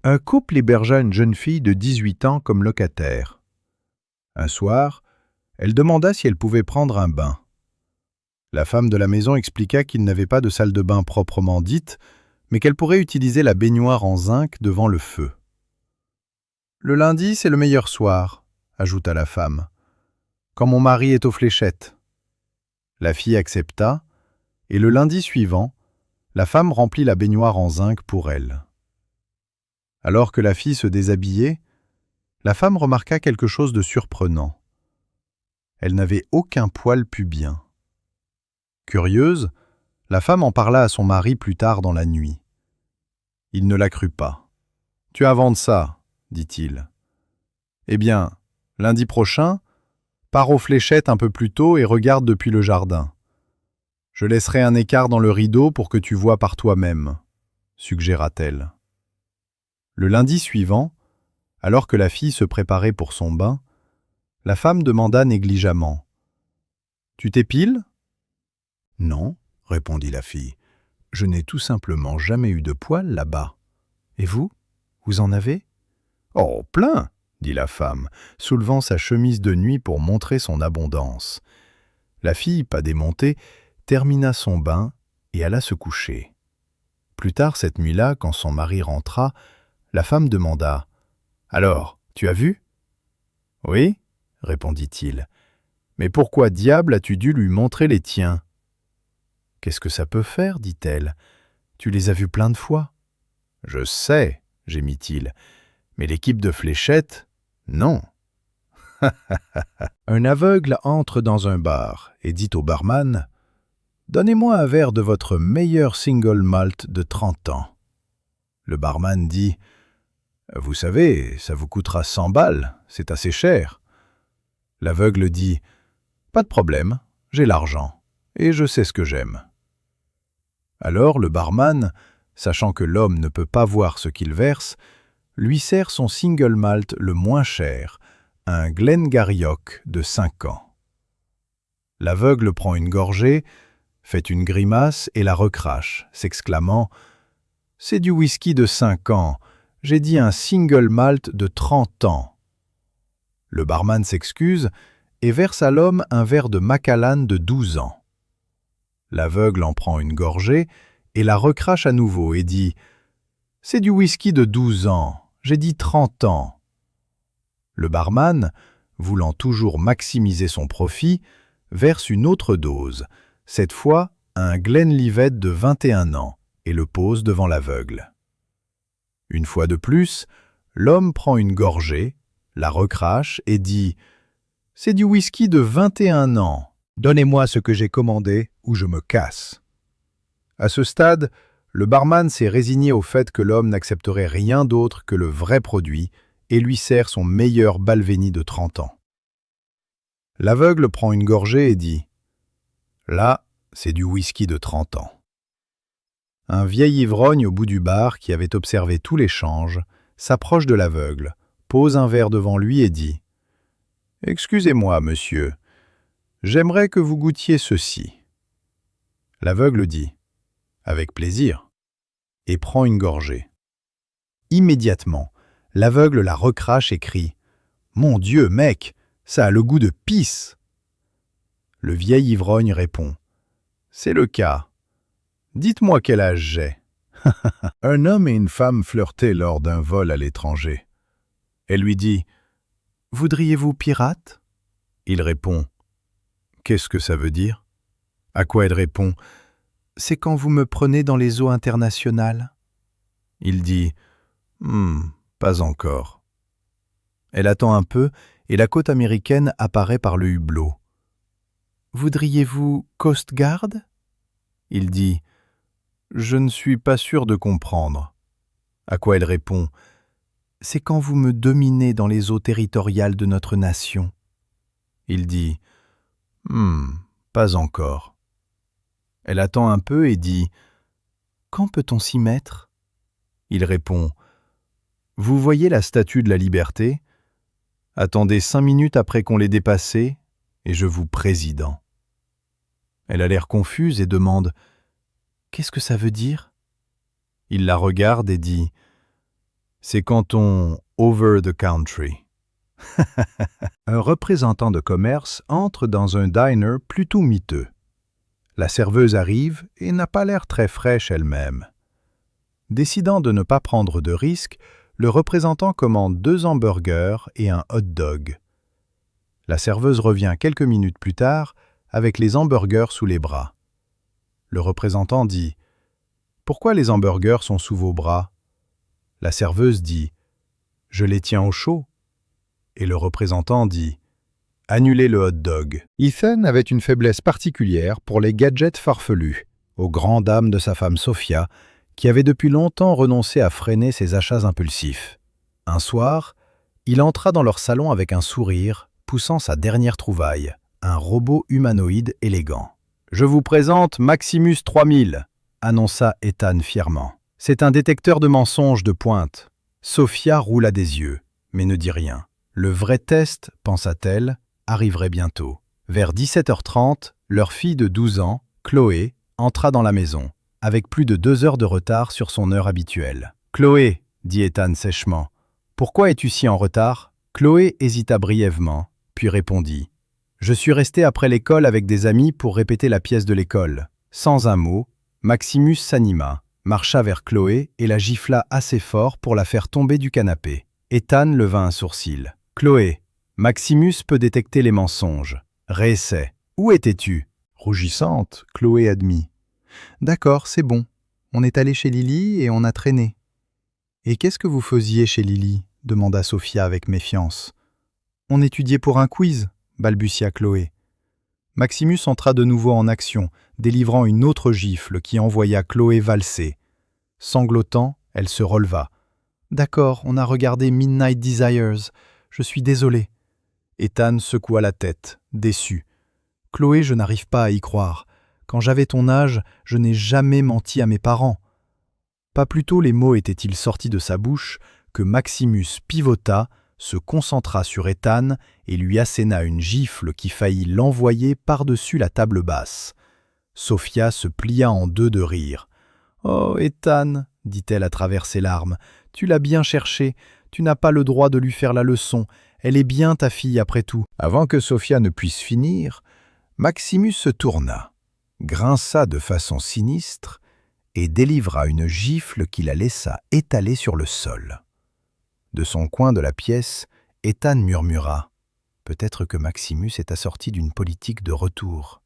Un couple hébergea une jeune fille de 18 ans comme locataire. Un soir, elle demanda si elle pouvait prendre un bain. La femme de la maison expliqua qu'il n'avait pas de salle de bain proprement dite, mais qu'elle pourrait utiliser la baignoire en zinc devant le feu. « Le lundi, c'est le meilleur soir », ajouta la femme, « quand mon mari est aux fléchettes. » La fille accepta, et le lundi suivant, la femme remplit la baignoire en zinc pour elle. Alors que la fille se déshabillait, la femme remarqua quelque chose de surprenant. Elle n'avait aucun poil pubien. Curieuse, la femme en parla à son mari plus tard dans la nuit. Il ne la crut pas. « Tu inventes ça, » dit-il. « Eh bien, lundi prochain, pars aux fléchettes un peu plus tôt et regarde depuis le jardin. Je laisserai un écart dans le rideau pour que tu voies par toi-même, » suggéra-t-elle. Le lundi suivant, alors que la fille se préparait pour son bain, la femme demanda négligemment « Tu t'épiles » ?« Non, » répondit la fille. « Je n'ai tout simplement jamais eu de poils là-bas. Et vous, vous en avez ?»« Oh, plein !» dit la femme, soulevant sa chemise de nuit pour montrer son abondance. La fille, pas démontée, termina son bain et alla se coucher. Plus tard cette nuit-là, quand son mari rentra, la femme demanda « Alors, tu as vu ?»« Oui, » répondit-il. « Mais pourquoi diable as-tu dû lui montrer les tiens ?»« Qu'est-ce que ça peut faire ?» dit-elle. « Tu les as vus plein de fois. »« Je sais, » gémit-il, « mais l'équipe de fléchettes, non. » Un aveugle entre dans un bar et dit au barman « Donnez-moi un verre de votre meilleur single malt de 30 ans. » Le barman dit « Vous savez, ça vous coûtera 100 balles, c'est assez cher. » L'aveugle dit « Pas de problème, j'ai l'argent, et je sais ce que j'aime. » Alors le barman, sachant que l'homme ne peut pas voir ce qu'il verse, lui sert son single malt le moins cher, un Glengarioch de 5 ans. L'aveugle prend une gorgée, fait une grimace et la recrache, s'exclamant « C'est du whisky de 5 ans, j'ai dit un single malt de 30 ans. » Le barman s'excuse et verse à l'homme un verre de Macallan de 12 ans. L'aveugle en prend une gorgée et la recrache à nouveau et dit « C'est du whisky de 12 ans, j'ai dit 30 ans. » Le barman, voulant toujours maximiser son profit, verse une autre dose, cette fois un Glenlivet de 21 ans, et le pose devant l'aveugle. Une fois de plus, l'homme prend une gorgée, la recrache et dit « C'est du whisky de 21 ans, donnez-moi ce que j'ai commandé ou je me casse. » À ce stade, le barman s'est résigné au fait que l'homme n'accepterait rien d'autre que le vrai produit et lui sert son meilleur Balvenie de 30 ans. L'aveugle prend une gorgée et dit « Là, c'est du whisky de 30 ans. » Un vieil ivrogne au bout du bar qui avait observé tout l'échange s'approche de l'aveugle, pose un verre devant lui et dit « Excusez-moi, monsieur, j'aimerais que vous goûtiez ceci. » L'aveugle dit « Avec plaisir » et prend une gorgée. Immédiatement, l'aveugle la recrache et crie « Mon Dieu, mec, ça a le goût de pisse !» Le vieil ivrogne répond « C'est le cas. Dites-moi quel âge j'ai. » Un homme et une femme flirtaient lors d'un vol à l'étranger. Elle lui dit « Voudriez-vous pirate ?» Il répond « Qu'est-ce que ça veut dire ?» À quoi elle répond « C'est quand vous me prenez dans les eaux internationales. » Il dit « Pas encore. » Elle attend un peu et la côte américaine apparaît par le hublot. « Voudriez-vous Coast Guard ?» Il dit « Je ne suis pas sûr de comprendre. » À quoi elle répond « C'est quand vous me dominez dans les eaux territoriales de notre nation. » Il dit « Pas encore. » Elle attend un peu et dit « Quand peut-on s'y mettre ?» Il répond « Vous voyez la statue de la liberté ? Attendez 5 minutes après qu'on l'ait dépassée, et je vous président. » Elle a l'air confuse et demande « Qu'est-ce que ça veut dire ?» Il la regarde et dit C'est quand on over the country. Un représentant de commerce entre dans un diner plutôt miteux. La serveuse arrive et n'a pas l'air très fraîche elle-même. Décidant de ne pas prendre de risques, le représentant commande 2 hamburgers et un hot dog. La serveuse revient quelques minutes plus tard avec les hamburgers sous les bras. Le représentant dit « Pourquoi les hamburgers sont sous vos bras ?» La serveuse dit « Je les tiens au chaud. » Et le représentant dit « Annulez le hot dog. » Ethan avait une faiblesse particulière pour les gadgets farfelus, aux grandes dames de sa femme Sophia, qui avait depuis longtemps renoncé à freiner ses achats impulsifs. Un soir, il entra dans leur salon avec un sourire, poussant sa dernière trouvaille, un robot humanoïde élégant. « Je vous présente Maximus 3000 », annonça Ethan fièrement. « C'est un détecteur de mensonges de pointe. » Sophia roula des yeux, mais ne dit rien. Le vrai test, pensa-t-elle, arriverait bientôt. Vers 17h30, leur fille de 12 ans, Chloé, entra dans la maison, avec plus de 2 heures de retard sur son heure habituelle. « Chloé, » dit Ethan sèchement, « pourquoi es-tu si en retard ?» Chloé hésita brièvement, puis répondit « Je suis resté après l'école avec des amis pour répéter la pièce de l'école. » Sans un mot, Maximus s'anima, marcha vers Chloé et la gifla assez fort pour la faire tomber du canapé. Ethan leva un sourcil. « Chloé, Maximus peut détecter les mensonges. Réessaie. Où étais-tu » Rougissante, Chloé admit. « D'accord, c'est bon. On est allé chez Lily et on a traîné. »« Et qu'est-ce que vous faisiez chez Lily » demanda Sophia avec méfiance. « On étudiait pour un quiz » balbutia Chloé. Maximus entra de nouveau en action, délivrant une autre gifle qui envoya Chloé valser. Sanglotant, elle se releva. « D'accord, on a regardé Midnight Desires. Je suis désolé. » Ethan secoua la tête, déçu. « Chloé, je n'arrive pas à y croire. Quand j'avais ton âge, je n'ai jamais menti à mes parents. » Pas plus tôt les mots étaient-ils sortis de sa bouche que Maximus pivota, se concentra sur Ethan et lui asséna une gifle qui faillit l'envoyer par-dessus la table basse. Sophia se plia en deux de rire. « Oh, Ethan, dit-elle à travers ses larmes, tu l'as bien cherché, tu n'as pas le droit de lui faire la leçon, elle est bien ta fille après tout. » Avant que Sophia ne puisse finir, Maximus se tourna, grinça de façon sinistre et délivra une gifle qui la laissa étaler sur le sol. De son coin de la pièce, Ethan murmura « Peut-être que Maximus est assorti d'une politique de retour. »